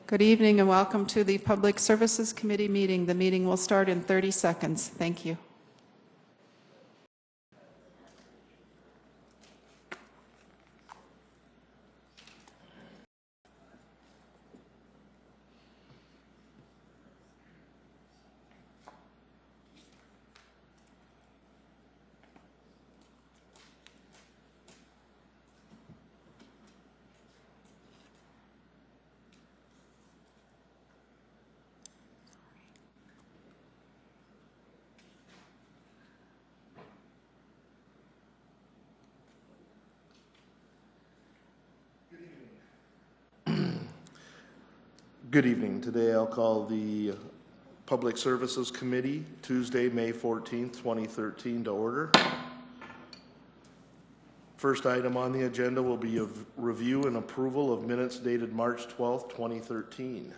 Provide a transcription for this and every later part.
Good evening and welcome to the Public Services Committee meeting. The meeting will start in 30 seconds. Thank you. Good evening. Today I'll call the Public Services Committee Tuesday, May 14th, 2013 to order. First item on the agenda will be a review and approval of minutes dated March 12th, 2013.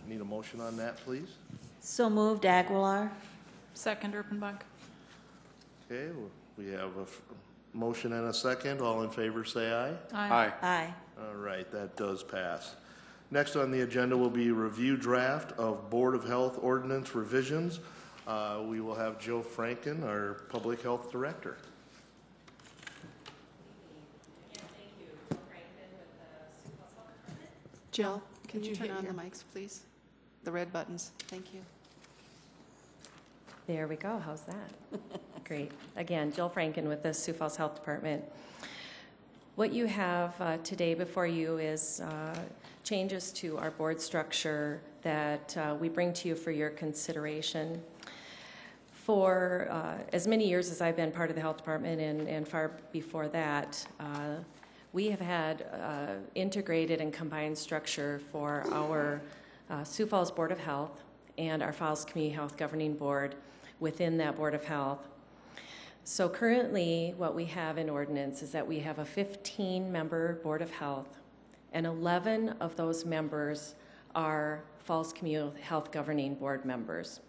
Need a motion on that, please? So moved, Aguilar. Second, Erpenbach. Okay, we have a motion and a second. All in favor say aye. Aye. Aye. All right, that does pass. Next on the agenda will be review draft of Board of Health Ordinance revisions. We will have Jill Franken, our Public Health Director. Thank you. Jill Franken with the Sioux Falls Health Department. Jill, can you turn on the mics, please? The red buttons. Thank you. There we go. How's that? Great. Again, Jill Franken with the Sioux Falls Health Department. What you have today before you is changes to our board structure that we bring to you for your consideration. For as many years as I've been part of the health department and far before that, we have had integrated and combined structure for our Sioux Falls Board of Health and our Falls Community Health Governing Board within that Board of Health. So currently what we have in Ordinance is that we have a 15-member Board of Health, and 11 of those members are Falls Community Health Governing Board members.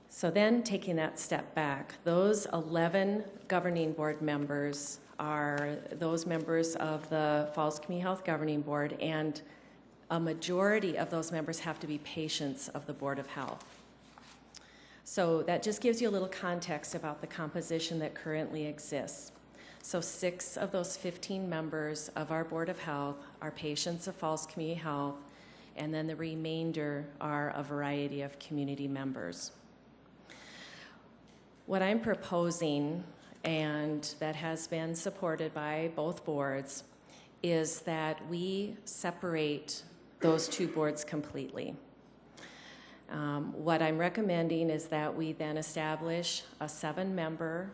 So then taking that step back, those 11 governing board members are those members of the Falls Community Health Governing Board, and a majority of those members have to be patients of the Board of Health. So that just gives you a little context about the composition that currently exists. So 6 of those 15 members of our Board of Health are patients of Falls Community Health, and then the remainder are a variety of community members. What I'm proposing, and that has been supported by both boards, is that we separate those two boards completely. What I'm recommending is that we then establish a 7-member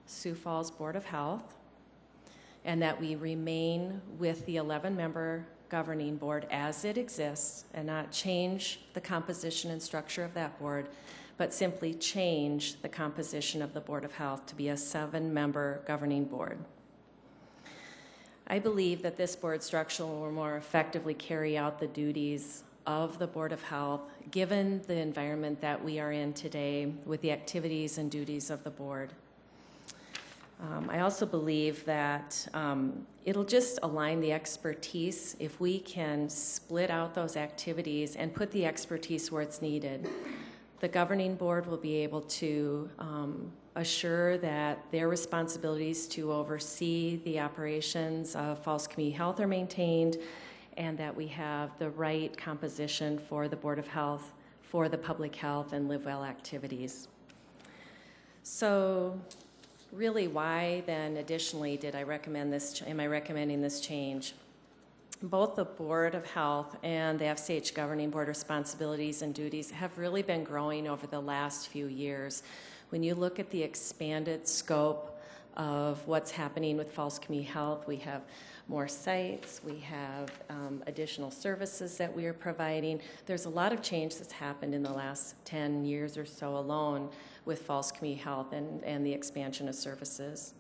Sioux Falls Board of Health, and that we remain with the 11-member governing board as it exists and not change the composition and structure of that board, but simply change the composition of the Board of Health to be a 7-member governing board. I believe that this board structure will more effectively carry out the duties of the Board of Health, given the environment that we are in today with the activities and duties of the board. I also believe that it'll just align the expertise if we can split out those activities and put the expertise where it's needed. The governing board will be able to assure that their responsibilities to oversee the operations of Falls Community Health are maintained, and that we have the right composition for the Board of Health for the public health and live well activities. So really, why then additionally did I recommend this, am I recommending this change? Both the Board of Health and the FCH Governing Board responsibilities and duties have really been growing over the last few years. When you look at the expanded scope of what's happening with Falls Community Health, we have more sites, we have additional services that we are providing. There's a lot of change that's happened in the last 10 years or so alone with Falls Community Health and the expansion of services.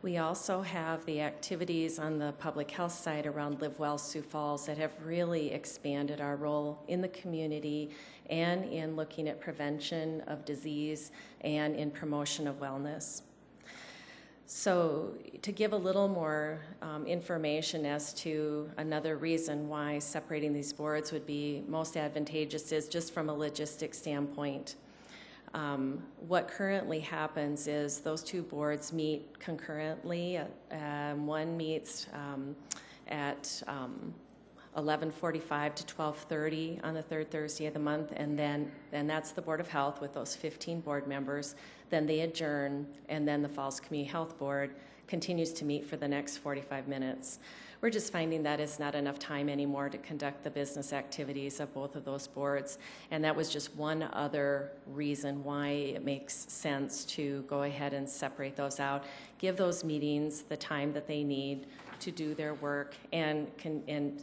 We also have the activities on the public health side around Live Well Sioux Falls that have really expanded our role in the community and in looking at prevention of disease and in promotion of wellness. So to give a little more information as to another reason why separating these boards would be most advantageous is just from a logistics standpoint. What currently happens is those two boards meet concurrently. One meets at 11:45 to 12:30 on the third Thursday of the month, and that's the Board of Health with those 15 board members. Then they adjourn, and then the Falls Community Health Board continues to meet for the next 45 minutes. We're just finding that is not enough time anymore to conduct the business activities of both of those boards, and that was just one other reason why it makes sense to go ahead and separate those out, give those meetings the time that they need to do their work, and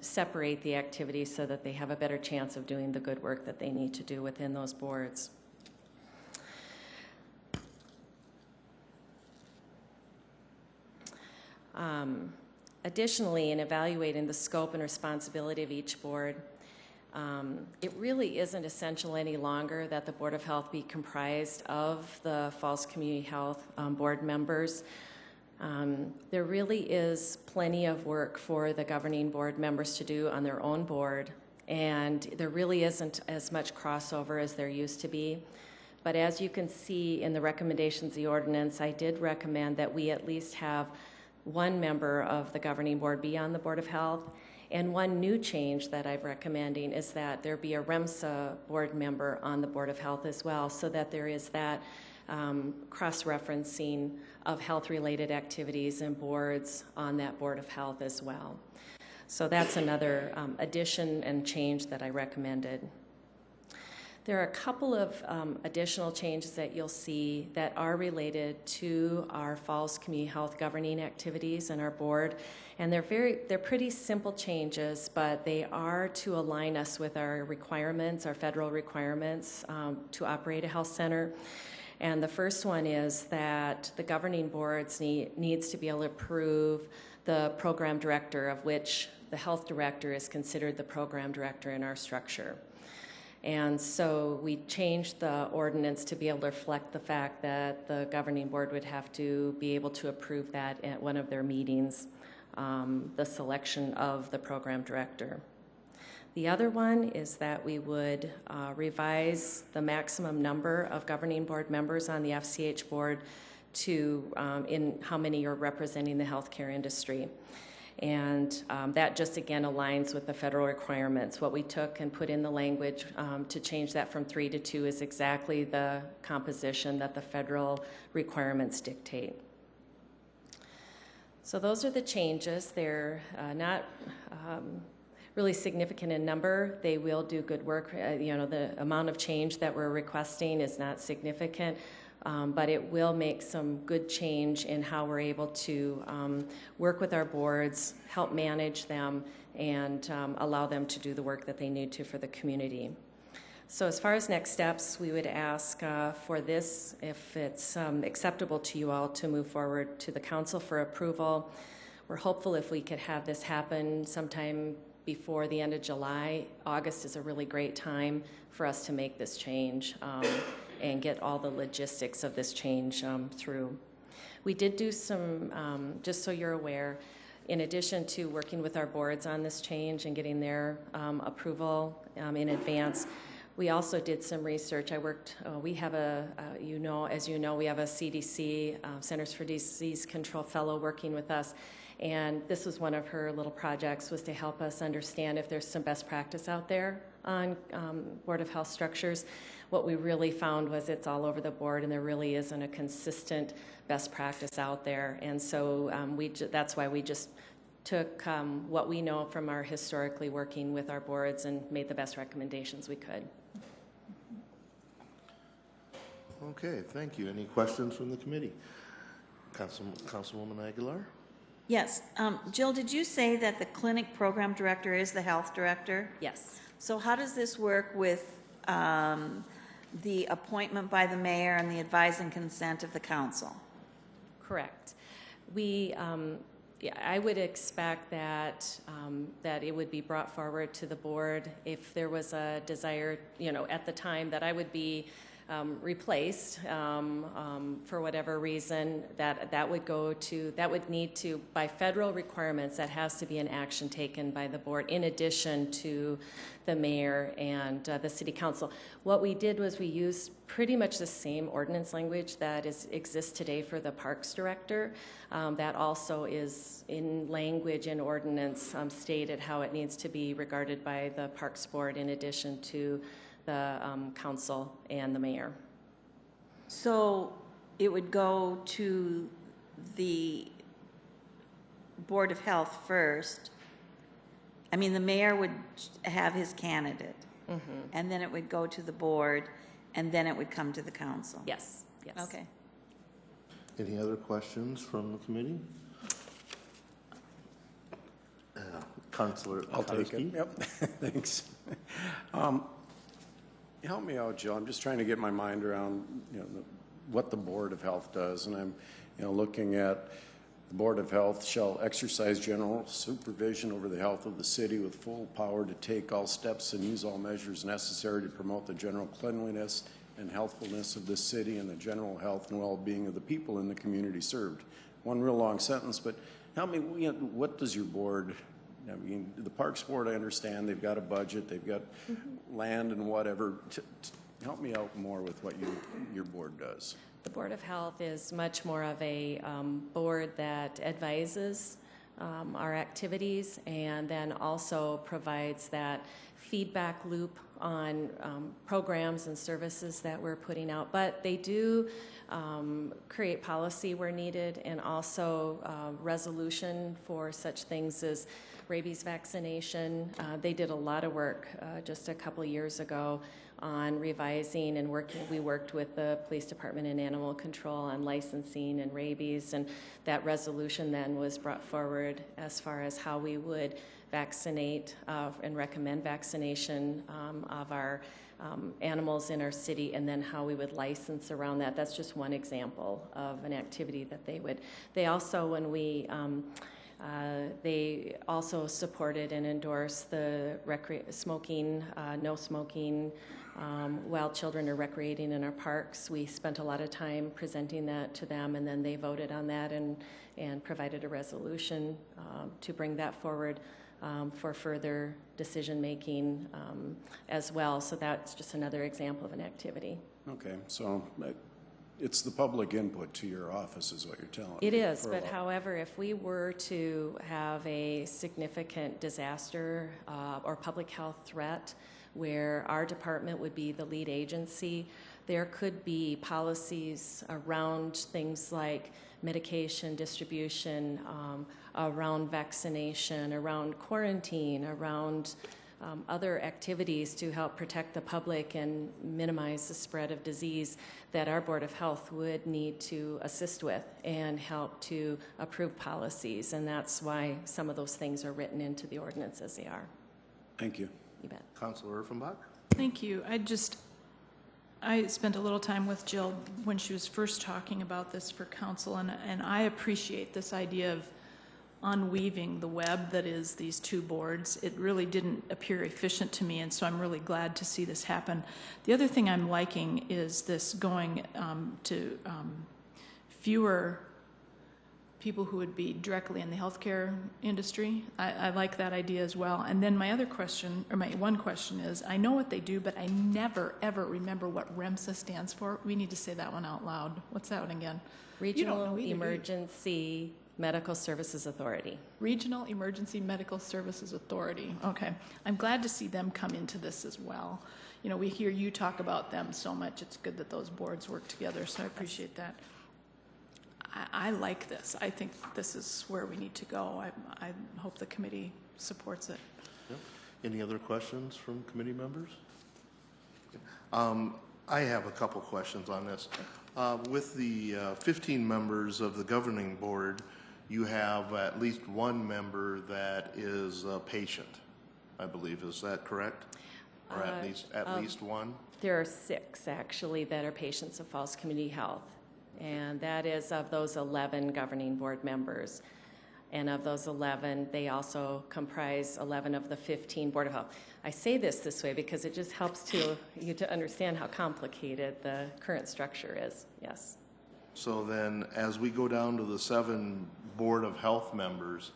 separate the activities so that they have a better chance of doing the good work that they need to do within those boards. Additionally, in evaluating the scope and responsibility of each board, it really isn't essential any longer that the Board of Health be comprised of the Falls Community Health board members. There really is plenty of work for the governing board members to do on their own board, and there really isn't as much crossover as there used to be. But as you can see in the recommendations of the ordinance, I did recommend that we at least have one member of the governing board be on the Board of Health. And one new change that I'm recommending is that there be a REMSA board member on the Board of Health as well, so that there is that cross-referencing of health-related activities and boards on that Board of Health as well. So that's another addition and change that I recommended. There are a couple of additional changes that you'll see that are related to our Falls Community Health governing activities and our board, and they're pretty simple changes, but they are to align us with our requirements, our federal requirements to operate a health center. And the first one is that the governing boards needs to be able to approve the program director, of which the health director is considered the program director in our structure. And so we changed the ordinance to be able to reflect the fact that the governing board would have to be able to approve that at one of their meetings, the selection of the program director. The other one is that we would revise the maximum number of governing board members on the FCH board to in how many are representing the healthcare industry. And that just again aligns with the federal requirements. What we took and put in the language to change that from 3 to 2 is exactly the composition that the federal requirements dictate. So those are the changes. They're not really significant in number. They will do good work. The amount of change that we're requesting is not significant. But it will make some good change in how we're able to work with our boards, help manage them, and allow them to do the work that they need to for the community. So as far as next steps, we would ask for this, if it's acceptable to you all, to move forward to the council for approval. We're hopeful if we could have this happen sometime before the end of July. August is a really great time for us to make this change and get all the logistics of this change through. We did do some, just so you're aware, in addition to working with our boards on this change and getting their approval in advance, we also did some research. We have as you know, we have a CDC, Centers for Disease Control fellow working with us. And this was one of her little projects, was to help us understand if there's some best practice out there on Board of Health structures. What we really found was it's all over the board, and there really isn't a consistent best practice out there. And so that's why we just took what we know from our historically working with our boards and made the best recommendations we could. Okay, thank you. Any questions from the committee? Councilwoman Aguilar? Yes. Jill, did you say that the clinic program director is the health director? Yes. So how does this work with the appointment by the mayor and the advice and consent of the council? Correct. I would expect that that it would be brought forward to the board if there was a desire, at the time that I would be replaced for whatever reason, that would need to, by federal requirements, that has to be an action taken by the board in addition to the mayor and the city council. What we did was we used pretty much the same ordinance language that exists today for the parks director. That also is in language and ordinance stated how it needs to be regarded by the parks board in addition to the council and the mayor. So it would go to the Board of Health first. I mean, the mayor would have his candidate, and then it would go to the board, and then it would come to the council. Yes, yes. Okay. Any other questions from the committee? Councilor I'll take it. Karski? Yep, thanks. Help me out, Jill. I'm just trying to get my mind around, what the Board of Health does, and I'm, looking at the Board of Health shall exercise general supervision over the health of the city with full power to take all steps and use all measures necessary to promote the general cleanliness and healthfulness of this city and the general health and well-being of the people in the community served. One real long sentence, but help me, what does your board, I mean, the Parks Board, I understand, they've got a budget, they've got land and whatever. Help me out more with what your board does. The Board of Health is much more of a board that advises our activities and then also provides that feedback loop on programs and services that we're putting out. But they do create policy where needed and also resolution for such things as rabies vaccination. They did a lot of work just a couple years ago on revising and working. We worked with the police department and animal control on licensing and rabies, and that resolution then was brought forward as far as how we would vaccinate and recommend vaccination of our animals in our city, and then how we would license around that. That's just one example of an activity that they would. They also, when we they also supported and endorsed the smoking, no smoking while children are recreating in our parks. We spent a lot of time presenting that to them, and then they voted on that and provided a resolution to bring that forward for further decision-making as well. So that's just another example of an activity. Okay, so it's the public input to your office is what you're telling me. It is, but however, if we were to have a significant disaster or public health threat where our department would be the lead agency, there could be policies around things like medication distribution, around vaccination, around quarantine, around other activities to help protect the public and minimize the spread of disease that our Board of Health would need to assist with and help to approve policies. And that's why some of those things are written into the ordinance as they are. Thank you. You bet. Councilor Urfenbach? Thank you. I spent a little time with Jill when she was first talking about this for council, and I appreciate this idea of unweaving the web that is these two boards. It really didn't appear efficient to me, and so I'm really glad to see this happen. The other thing I'm liking is this going to fewer people who would be directly in the healthcare industry. I like that idea as well. And then my one question is, I know what they do, but I never, ever remember what REMSA stands for. We need to say that one out loud. What's that one again? Regional Emergency Medical Services Authority. Regional Emergency Medical Services Authority. Okay. I'm glad to see them come into this as well. You know, we hear you talk about them so much. It's good that those boards work together, so I appreciate that. I like this. I think this is where we need to go. I hope the committee supports it. Yep. Any other questions from committee members? I have a couple questions on this. With the 15 members of the governing board, you have at least one member that is a patient, I believe. Is that correct? Or at least one? There are 6 actually that are patients of Falls Community Health, and that is of those 11 governing board members. And of those 11, they also comprise 11 of the 15 Board of Health. I say this way because it just helps you to understand how complicated the current structure is. Yes. So then, as we go down to the 7 Board of Health members,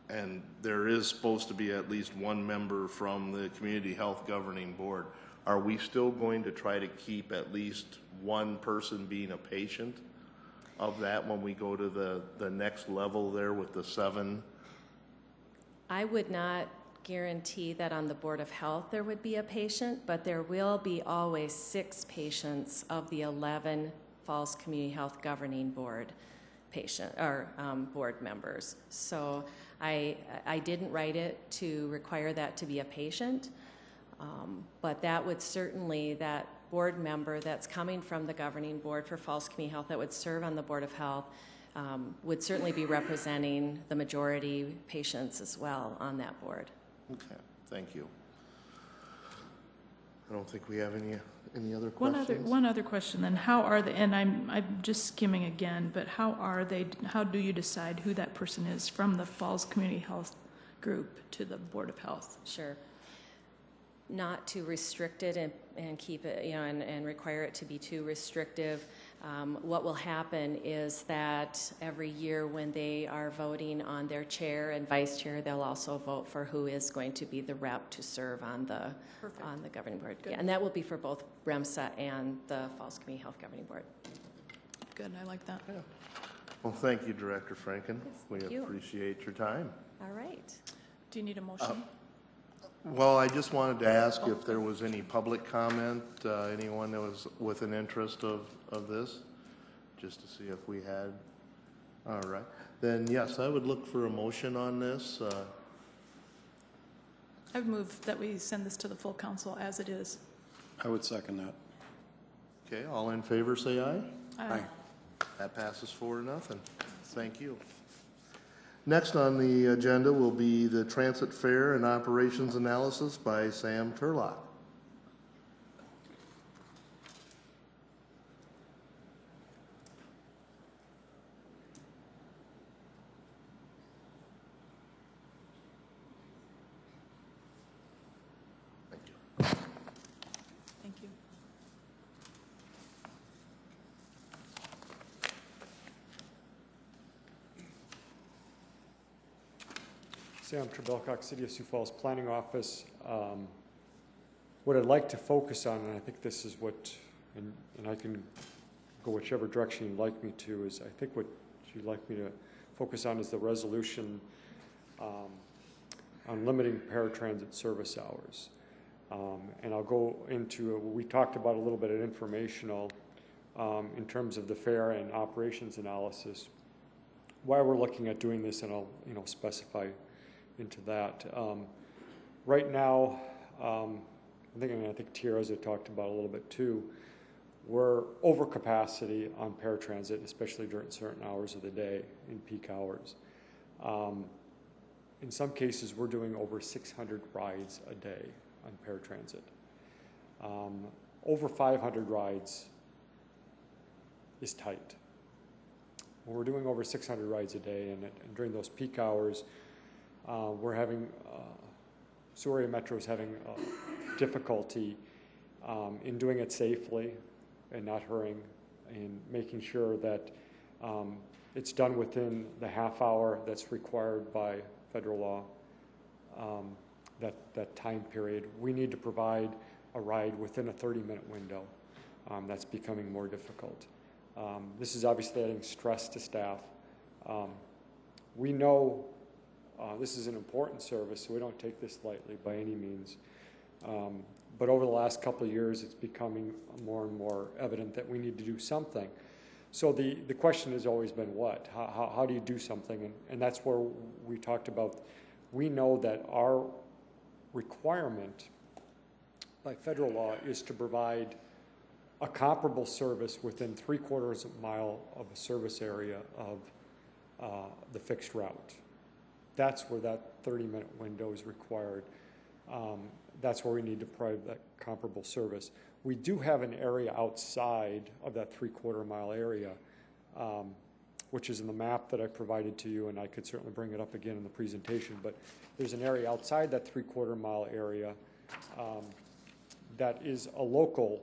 and there is supposed to be at least one member from the Community Health Governing Board, are we still going to try to keep at least one person being a patient of that when we go to the next level there with the 7? I would not guarantee that on the Board of Health there would be a patient, but there will be always 6 patients of the 11 Falls Community Health Governing Board board members. So I didn't write it to require that to be a patient, but that would certainly, that board member that's coming from the governing board for Falls Community Health that would serve on the Board of Health would certainly be representing the majority patients as well on that board. Okay, thank you. I don't think we have any other questions. One other question then. How are they, and I'm just skimming again, but how do you decide who that person is from the Falls Community Health group to the Board of Health? Sure. Not to restrict it and keep it, and require it to be too restrictive. What will happen is that every year when they are voting on their chair and vice chair, they'll also vote for who is going to be the rep to serve on the governing board. Yeah, and that will be for both REMSA and the Falls Community Health Governing Board. Good, I like that. Yeah. Well, thank you, Director Franken. Yes, We thank you. appreciate your time. All right. Do you need a motion? Well, I just wanted to ask if there was any public comment, anyone that was with an interest of this, just to see if we had. All right. Then, yes, I would look for a motion on this. I would move that we send this to the full council as it is. I would second that. Okay, all in favor say aye. Aye. That passes 4-0. Thank you. Next on the agenda will be the Transit Fare and Operations Analysis by Sam Turlock. Thank you. Thank you. Sam Trebelcock, City of Sioux Falls Planning Office. What I'd like to focus on, and I think this is what, and I can go whichever direction you'd like me to, is I think what you'd like me to focus on is the resolution on limiting paratransit service hours. And I'll go into, we talked about a little bit of informational in terms of the fare and operations analysis, why we're looking at doing this, and I'll specify into that. Right now, I think Tierra's had talked about a little bit too, we're over capacity on paratransit, especially during certain hours of the day, in peak hours. In some cases, we're doing over 600 rides a day on paratransit. Over 500 rides is tight. When we're doing over 600 rides a day, and during those peak hours, we're having, Sioux area Metro is having difficulty in doing it safely and not hurrying, and making sure that it's done within the half hour that's required by federal law, that time period. We need to provide a ride within a 30-minute window. That's becoming more difficult. This is obviously adding stress to staff. We know this is an important service, so we don't take this lightly by any means. But over the last couple of years, it's becoming more and more evident that we need to do something. So the question has always been what? How do you do something? And that's where we talked about, we know that our requirement by federal law is to provide a comparable service within 3/4 mile of a service area of the fixed route. That's where that 30-minute window is required. That's where we need to provide that comparable service. We do have an area outside of that 3/4 mile area which is in the map that I provided to you, and I could certainly bring it up again in the presentation, but there's an area outside that 3/4 mile area that is a local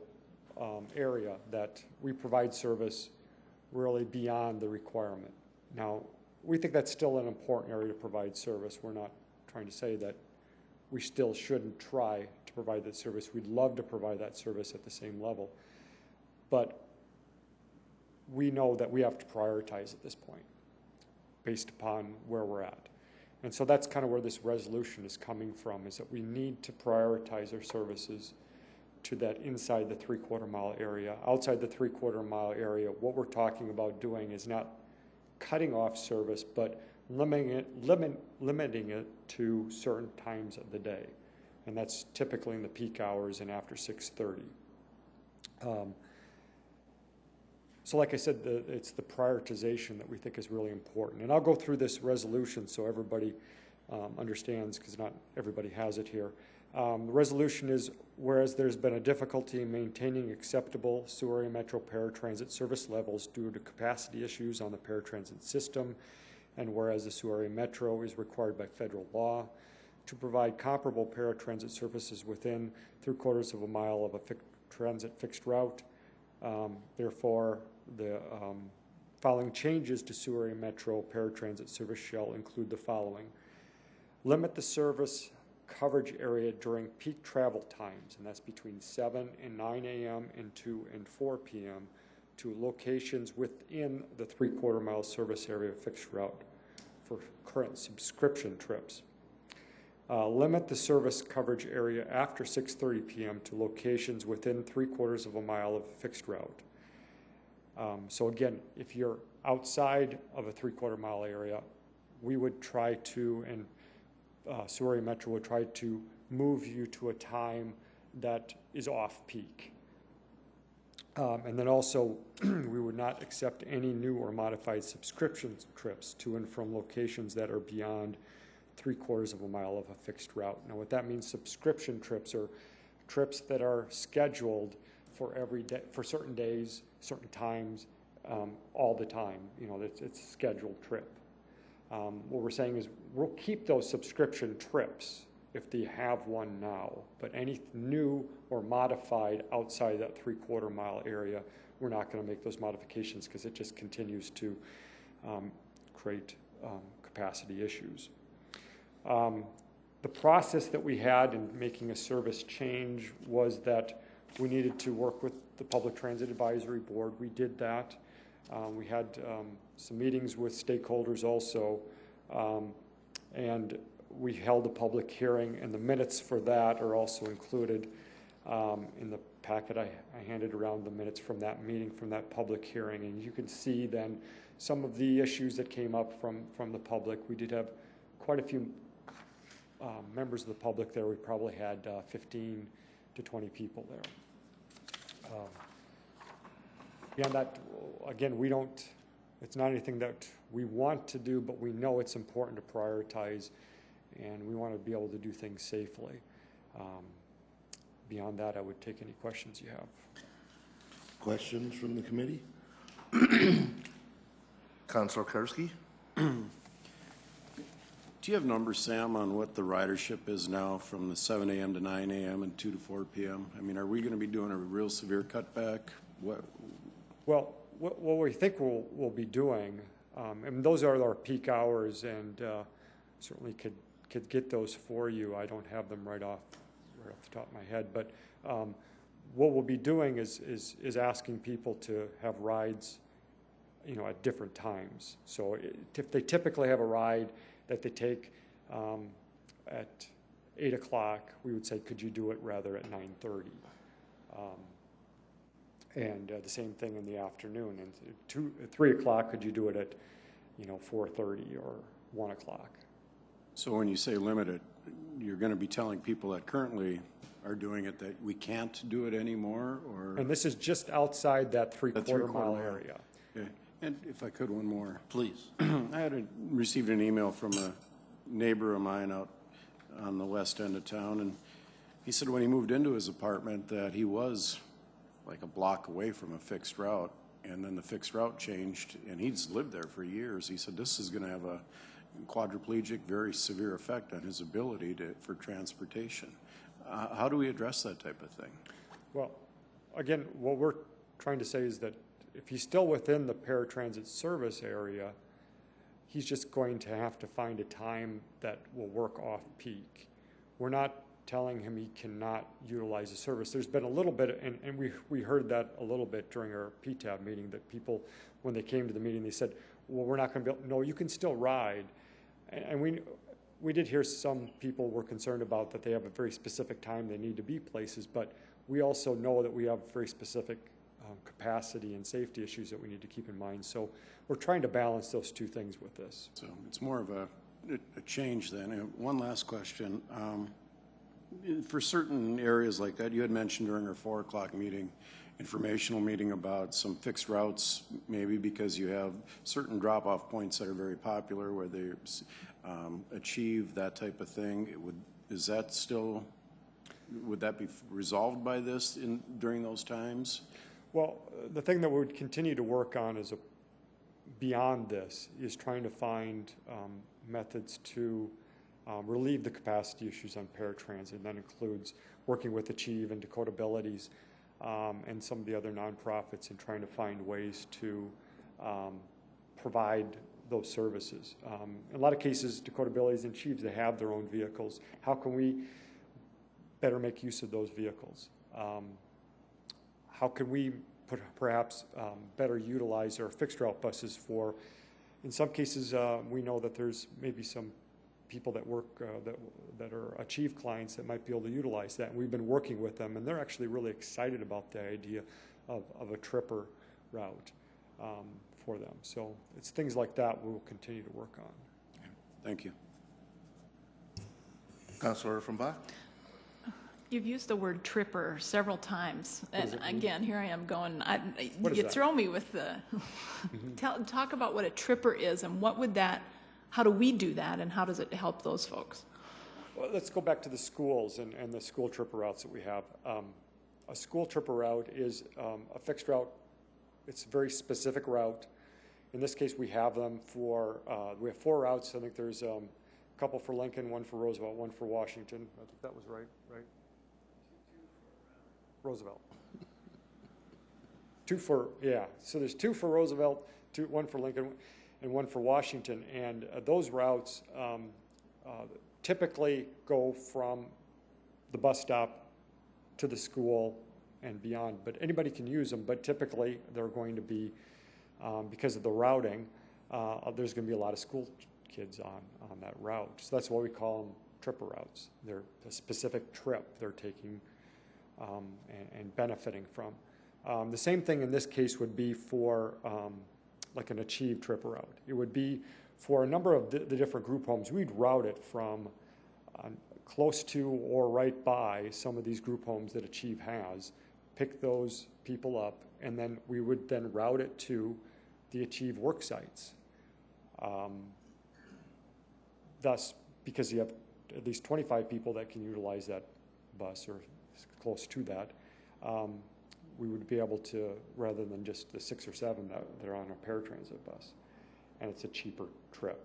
area that we provide service really beyond the requirement. Now, we think that's still an important area to provide service. We're not trying to say that we still shouldn't try to provide that service. We'd love to provide that service at the same level. But we know that we have to prioritize at this point based upon where we're at. And so that's kind of where this resolution is coming from, is that we need to prioritize our services to that inside the 3/4 mile area. Outside the 3/4 mile area, what we're talking about doing is not cutting off service, but limiting it to certain times of the day. And that's typically in the peak hours and after 6:30. So like I said, it's the prioritization that we think is really important. And I'll go through this resolution so everybody understands, because not everybody has it here. The resolution is, whereas there's been a difficulty in maintaining acceptable Sioux Area Metro paratransit service levels due to capacity issues on the paratransit system, and whereas the Sioux Area Metro is required by federal law to provide comparable paratransit services within 3/4 mile of a transit fixed route, therefore the following changes to Sioux Area Metro paratransit service shall include the following. Limit the service coverage area during peak travel times, and that's between 7 and 9 a.m. and 2 and 4 p.m. to locations within the 3/4 mile service area fixed route for current subscription trips. Limit the service coverage area after 6:30 p.m. to locations within 3/4 mile of a fixed route. So again, if you're outside of a 3/4 mile area, we would try to, and Sioux Area Metro would try to move you to a time that is off-peak. And then also, we would not accept any new or modified subscription trips to and from locations that are beyond 3/4 mile of a fixed route. Now, what that means, subscription trips are trips that are scheduled for every day, for certain days, certain times, all the time. You know, it's a scheduled trip. What we're saying is we'll keep those subscription trips if they have one now, but any new or modified outside that 3/4 mile area, we're not going to make those modifications because it just continues to create capacity issues. The process that we had in making a service change was that we needed to work with the Public Transit Advisory Board. We did that. We had some meetings with stakeholders also, and we held a public hearing, and the minutes for that are also included in the packet. I handed around the minutes from that meeting, from that public hearing, and you can see then some of the issues that came up from the public. We did have quite a few members of the public there. We probably had 15 to 20 people there. Beyond that, again, we don't, it's not anything that we want to do, but we know it's important to prioritize, and we want to be able to do things safely. Beyond that, I would take any questions you have. Questions from the committee? Councilor Karski? Do you have numbers, Sam, on what the ridership is now from the 7 a.m. to 9 a.m. and 2 to 4 p.m.? I mean, are we going to be doing a real severe cutback? Well, what we think we'll be doing, and those are our peak hours, and certainly could get those for you. I don't have them right off the top of my head, but what we'll be doing is asking people to have rides, you know, at different times. So if they typically have a ride that they take at 8 o'clock, we would say, could you do it rather at 9:30? And the same thing in the afternoon. And 3 o'clock, could you do it at, 4:30 or 1 o'clock? So when you say limited, you're going to be telling people that currently are doing it that we can't do it anymore, or? And this is just outside that 3/4 mile area. Okay. And if I could, one more. Please. I received an email from a neighbor of mine out on the west end of town, and he said when he moved into his apartment that he was like a block away from a fixed route, and then the fixed route changed, and he's lived there for years. He said this is going to have a quadriplegic, very severe effect on his ability for transportation. How do we address that type of thing? Well, again, what we're trying to say is that if he's still within the paratransit service area, he's just going to have to find a time that will work off-peak. We're not telling him he cannot utilize the service. There's been a little bit, and we heard that a little bit during our PTAB meeting, that people, when they came to the meeting, they said, well, we're not going to be able, no, you can still ride. And we did hear some people were concerned about that they have a very specific time they need to be places, but we also know that we have very specific capacity and safety issues that we need to keep in mind. So we're trying to balance those two things with this. So it's more of a change then. And one last question. For certain areas like that, you had mentioned during our 4 o'clock meeting, informational meeting about some fixed routes, maybe because you have certain drop-off points that are very popular where they achieve that type of thing. Is that still, would that be resolved by this during those times? Well, the thing that we would continue to work on is beyond this is trying to find methods to relieve the capacity issues on paratransit. That includes working with Achieve and Dakota Abilities and some of the other nonprofits and trying to find ways to provide those services. In a lot of cases, Dakota Abilities and Achieves, they have their own vehicles. How can we better make use of those vehicles? How can we perhaps better utilize our fixed route buses for, in some cases, we know that there's maybe some people that work, that are Achieve clients that might be able to utilize that. And we've been working with them, and they're actually really excited about the idea of a tripper route for them. So it's things like that we'll continue to work on. Okay. Thank you. Councilor Offenbach? You've used the word tripper several times, and again, here I am going, you that? throw me with the, talk about what a tripper is, and what would that, how do we do that, and how does it help those folks? Well, let's go back to the schools and the school tripper routes that we have. A school tripper route is a fixed route. It's a very specific route. In this case, we have them for, we have 4 routes. I think there's a couple for Lincoln, 1 for Roosevelt, 1 for Washington. I think that was right? Roosevelt. 2 for, yeah. So there's 2 for Roosevelt, 1 for Lincoln, and 1 for Washington. And those routes typically go from the bus stop to the school and beyond. But anybody can use them, but typically they're going to be, because of the routing, there's going to be a lot of school kids on that route. So that's why we call them tripper routes. They're a specific trip they're taking and benefiting from. The same thing in this case would be for like an Achieve tripper route. It would be for a number of the different group homes. We'd route it from close to or right by some of these group homes that Achieve has, pick those people up, and then we would then route it to the Achieve work sites. Thus, because you have at least 25 people that can utilize that bus or close to that, we would be able to, rather than just the 6 or 7 that are on a paratransit bus. And it's a cheaper trip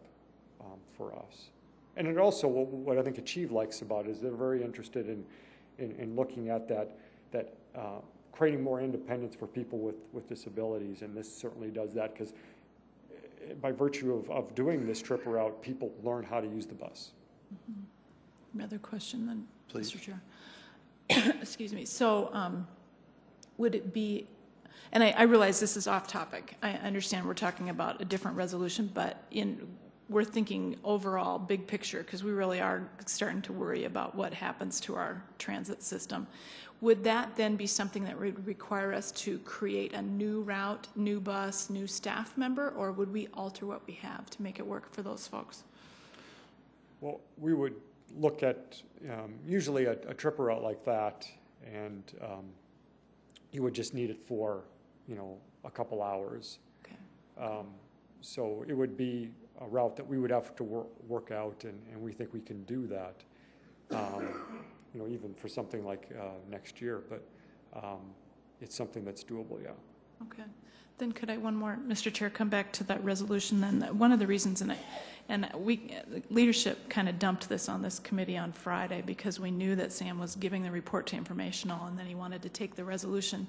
for us. And it also, what I think Achieve likes about it is they're very interested in looking at that creating more independence for people with disabilities, and this certainly does that, because by virtue of doing this trip route, people learn how to use the bus. Another question then, Please. Mr. Chair. Excuse me. So would it be, and I realize this is off topic. I understand we're talking about a different resolution, but we're thinking overall, big picture, because we really are starting to worry about what happens to our transit system. Would that then be something that would require us to create a new route, new bus, new staff member, or would we alter what we have to make it work for those folks? Well, we would look at usually a tripper route like that, and you would just need it for, a couple hours. Okay. So it would be a route that we would have to work out, and we think we can do that, even for something like next year, but it's something that's doable, yeah. Okay. Then could I, one more, Mr. Chair, come back to that resolution then? One of the reasons, leadership kind of dumped this on this committee on Friday because we knew that Sam was giving the report to informational and then he wanted to take the resolution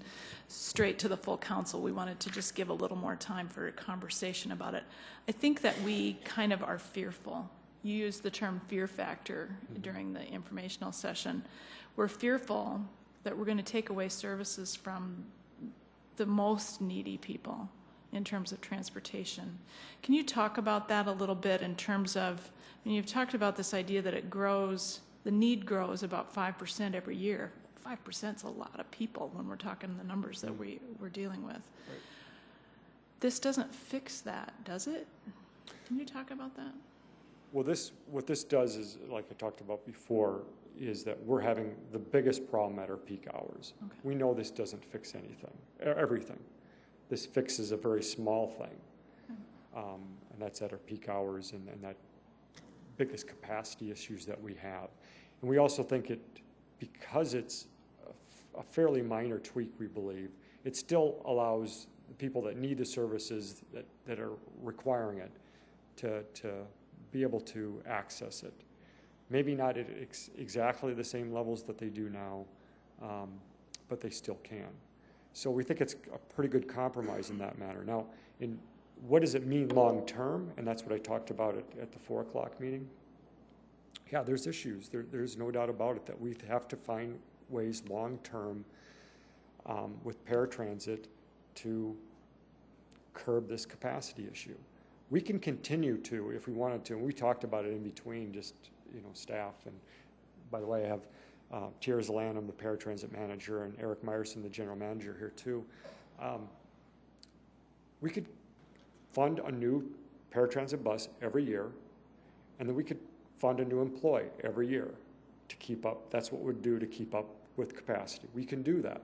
straight to the full council. We wanted to just give a little more time for a conversation about it. I think that we kind of are fearful. You used the term fear factor during the informational session. We're fearful that we're going to take away services from the most needy people in terms of transportation. Can you talk about that a little bit in terms of, you've talked about this idea that it grows, the need grows about 5% every year. 5% is a lot of people when we're talking the numbers that we're dealing with. Right. This doesn't fix that, does it? Can you talk about that? Well, what this does is, like I talked about before, is that we're having the biggest problem at our peak hours. Okay. We know this doesn't fix everything. This fixes a very small thing, and that's at our peak hours and that biggest capacity issues that we have. And we also think because it's a fairly minor tweak, we believe, it still allows the people that need the services that are requiring it to be able to access it. Maybe not at exactly the same levels that they do now, but they still can. So we think it's a pretty good compromise in that matter. Now, what does it mean long term? And that's what I talked about at the 4 o'clock meeting. Yeah, there's issues. There's no doubt about it that we have to find ways long term with paratransit to curb this capacity issue. We can continue to, if we wanted to, and we talked about it in between, just staff. And by the way, I have Tiara Zalanum, the paratransit manager, and Eric Meyerson, the general manager, here too. We could fund a new paratransit bus every year, and then we could fund a new employee every year to keep up. That's what we'd do to keep up with capacity. We can do that,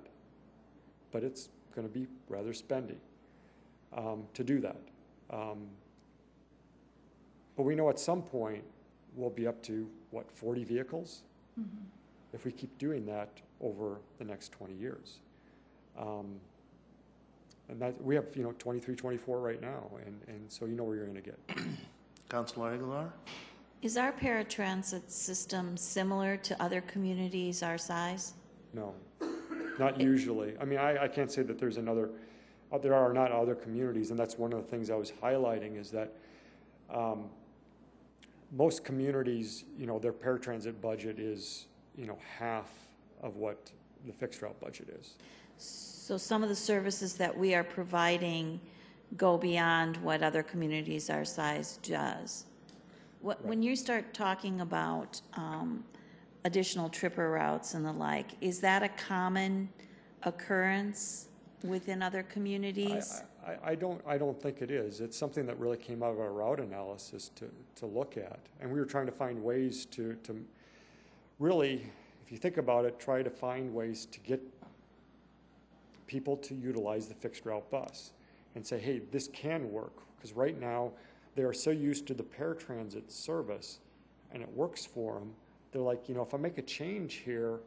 but it's going to be rather spendy to do that. But we know at some point we'll be up to, 40 vehicles? Mm-hmm. If we keep doing that over the next 20 years. And that we have, 23, 24 right now, and so you know where you're going to get. Councilor Aguilar? Is our paratransit system similar to other communities our size? No, not usually. I mean, I can't say that there are not other communities, and that's one of the things I was highlighting is that most communities, their paratransit budget is, half of what the fixed route budget is. So some of the services that we are providing go beyond what other communities our size does. Right. When you start talking about additional tripper routes and the like, is that a common occurrence within other communities? I don't think it is. It's something that really came out of our route analysis to look at. And we were trying to find ways to really, if you think about it, try to find ways to get people to utilize the fixed route bus and say, hey, this can work. Because right now, they are so used to the paratransit service and it works for them. They're like, if I make a change here,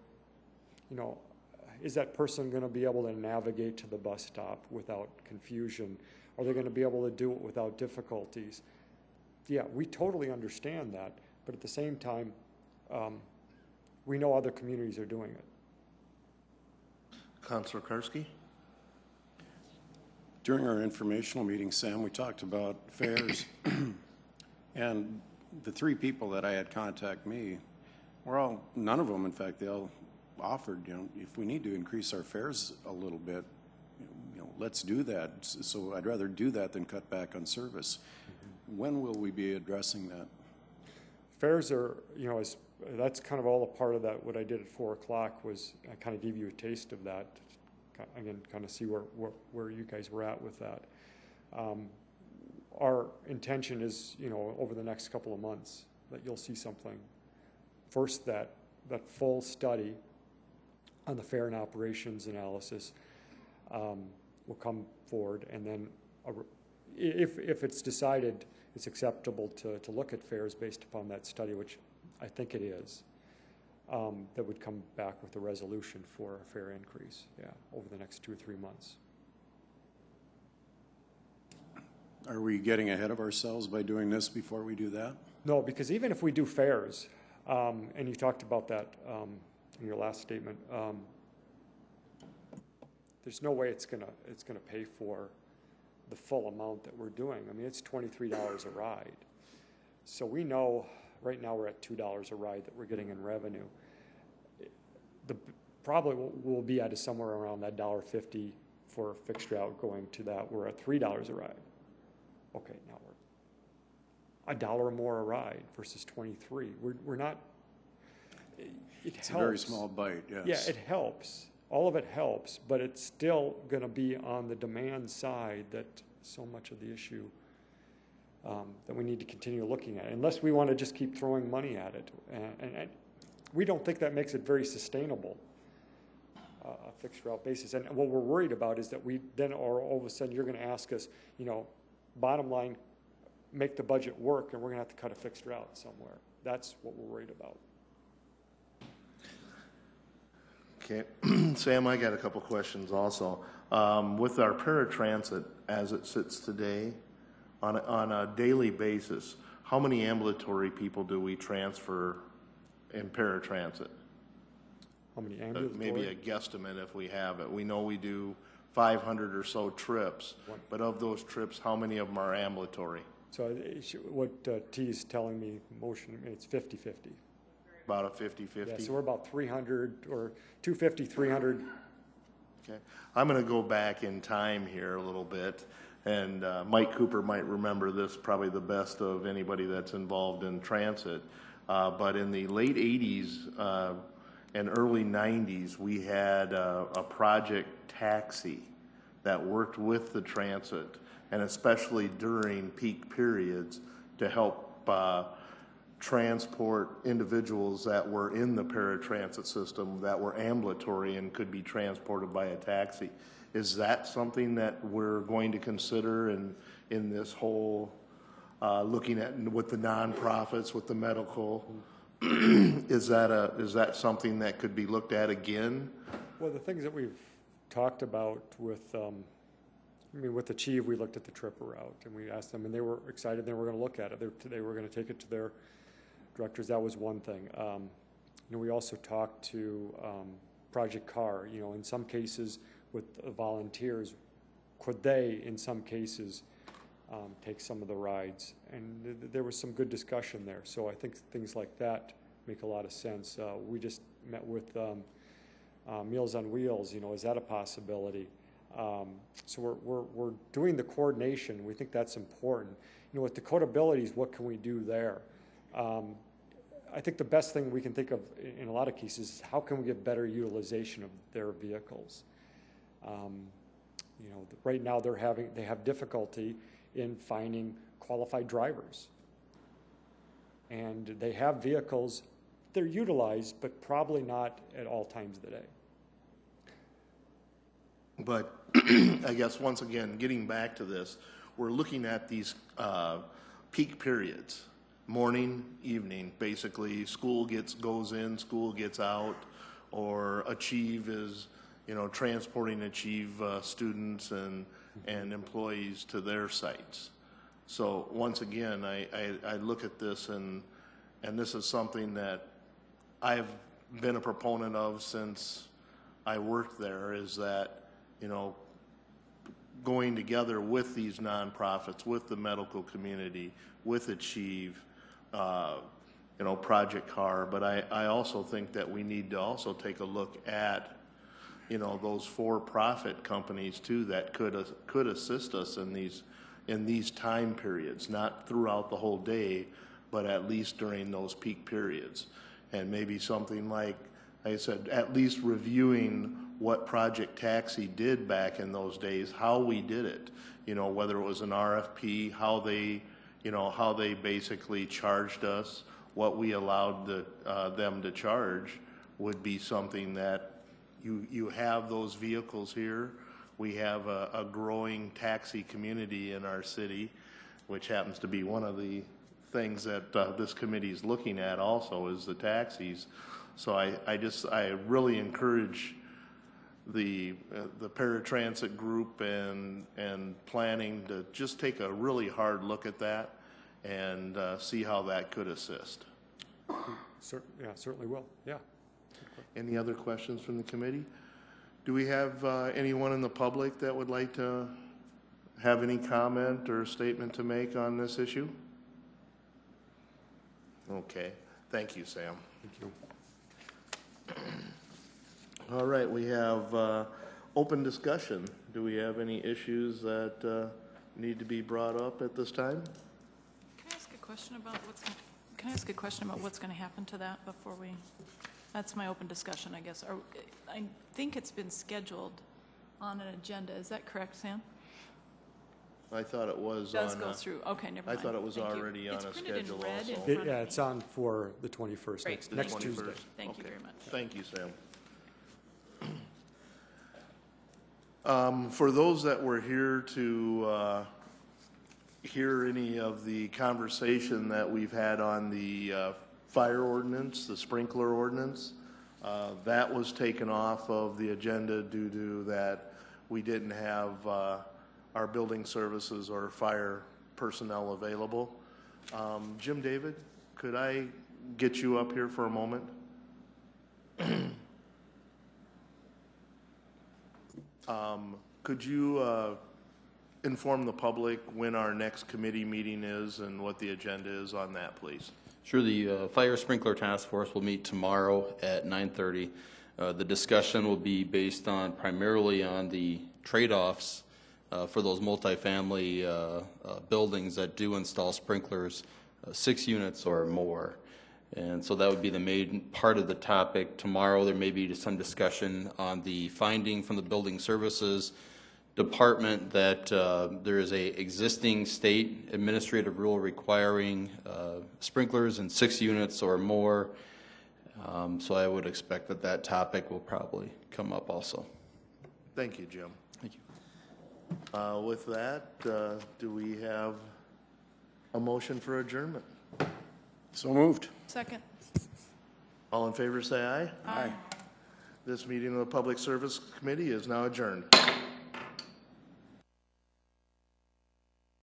is that person going to be able to navigate to the bus stop without confusion? Are they going to be able to do it without difficulties? Yeah, we totally understand that, but at the same time, we know other communities are doing it. Councilor Karski? During our informational meeting, Sam, we talked about fares, and the 3 people that I had contact me were none of them, in fact, they all offered, if we need to increase our fares a little bit, let's do that. So I'd rather do that than cut back on service. Mm-hmm. When will we be addressing that? Fares are, that's kind of all a part of that. What I did at 4 o'clock was I kind of gave you a taste of that. Again, kind of see where you guys were at with that. Our intention is, over the next couple of months that you'll see something. First, that full study on the fare and operations analysis will come forward, and then if it's decided it's acceptable to look at fares based upon that study, which I think it is, that would come back with a resolution for a fare increase, over the next 2 or 3 months. Are we getting ahead of ourselves by doing this before we do that? No, because even if we do fares, and you talked about that in your last statement, there's no way it's gonna pay for the full amount that we're doing. I mean, it's $23 a ride. So we know right now we're at $2 a ride that we're getting in revenue. Probably we'll be at somewhere around that $1.50 for a fixed route going to that. We're at $3 a ride. Okay, now we're $1 more a ride versus 23. We're not. It's a very small bite. Yes. Yeah, it helps. All of it helps, but it's still going to be on the demand side that so much of the issue that we need to continue looking at, unless we want to just keep throwing money at it. And we don't think that makes it very sustainable, a fixed route basis. And what we're worried about is that we then, or all of a sudden, you're going to ask us, bottom line, make the budget work, and we're going to have to cut a fixed route somewhere. That's what we're worried about. Okay, Sam, I got a couple questions also. With our paratransit as it sits today, on a daily basis, how many ambulatory people do we transfer in paratransit? How many ambulatory? Maybe a guesstimate if we have it. We know we do 500 or so trips, but of those trips, how many of them are ambulatory? So what T is telling me, it's 50-50. About a 50-50? Yeah, so we're about 300 or 250, 300. Okay. I'm going to go back in time here a little bit, and Mike Cooper might remember this probably the best of anybody that's involved in transit. But in the late 80s and early 90s, we had a project taxi that worked with the transit, and especially during peak periods, to help transport individuals that were in the paratransit system that were ambulatory and could be transported by a taxi. Is that something that we're going to consider in this whole looking at with the nonprofits, with the medical? Is that something that could be looked at again? Well, the things that we've talked about with with Achieve, we looked at the trip route and we asked them, and they were excited. They were going to look at it. They were going to take it to their directors. That was one thing. We also talked to Project Car. In some cases with volunteers, could they, in some cases, take some of the rides? And there was some good discussion there. So I think things like that make a lot of sense. We just met with Meals on Wheels. Is that a possibility? So we're doing the coordination. We think that's important. With Dakota Abilities, what can we do there? I think the best thing we can think of in a lot of cases is how can we get better utilization of their vehicles. Right now they have difficulty in finding qualified drivers, and they have vehicles. They're utilized, but probably not at all times of the day. But I guess once again, getting back to this, we're looking at these peak periods, morning, evening. Basically, school goes in, school gets out, or Achieve is, transporting Achieve students and employees to their sites. So once again, I look at this and this is something that I've been a proponent of since I worked there, is that, going together with these nonprofits, with the medical community, with Achieve, Project Car, but I also think that we need to also take a look at, those for-profit companies too that could assist us in these time periods, not throughout the whole day, but at least during those peak periods. And maybe something like I said, at least reviewing what Project Taxi did back in those days, how we did it, whether it was an RFP, how they basically charged us, what we allowed them to charge, would be something that you have those vehicles here. We have a growing taxi community in our city, which happens to be one of the things that this committee is looking at also, is the taxis. So I really encourage the Paratransit group and planning to just take a really hard look at that and see how that could assist. Yeah, certainly will, yeah. Any other questions from the committee? Do we have anyone in the public that would like to have any comment or statement to make on this issue? Okay, thank you, Sam. Thank you. All right, we have open discussion. Do we have any issues that need to be brought up at this time? Can I ask a question about what's going to happen to that before we, that's my open discussion, I guess. I think it's been scheduled on an agenda. Is that correct, Sam? I thought it was It does on go a, through. Okay, never I mind. thought it was Thank you. already on a It's printed in schedule red also. in front of Yeah, me. it's on for the 21st, Great. next Thank you. Tuesday. Thank you Okay. very much. Thank you, Sam. For those that were here to hear any of the conversation that we've had on the fire ordinance, the sprinkler ordinance, that was taken off of the agenda due to that we didn't have our building services or fire personnel available. Jim David, could I get you up here for a moment? Could you inform the public when our next committee meeting is and what the agenda is on that, please? Sure. The Fire Sprinkler Task Force will meet tomorrow at 9:30. The discussion will be based on primarily on the trade-offs for those multifamily buildings that do install sprinklers, 6 units or more. And so that would be the main part of the topic. Tomorrow there may be some discussion on the finding from the Building Services Department that there is a existing state administrative rule requiring sprinklers in 6 units or more. So I would expect that that topic will probably come up also. Thank you, Jim. Thank you. With that, do we have a motion for adjournment? So moved. Second. All in favor say aye. Aye. This meeting of the Public Service Committee is now adjourned.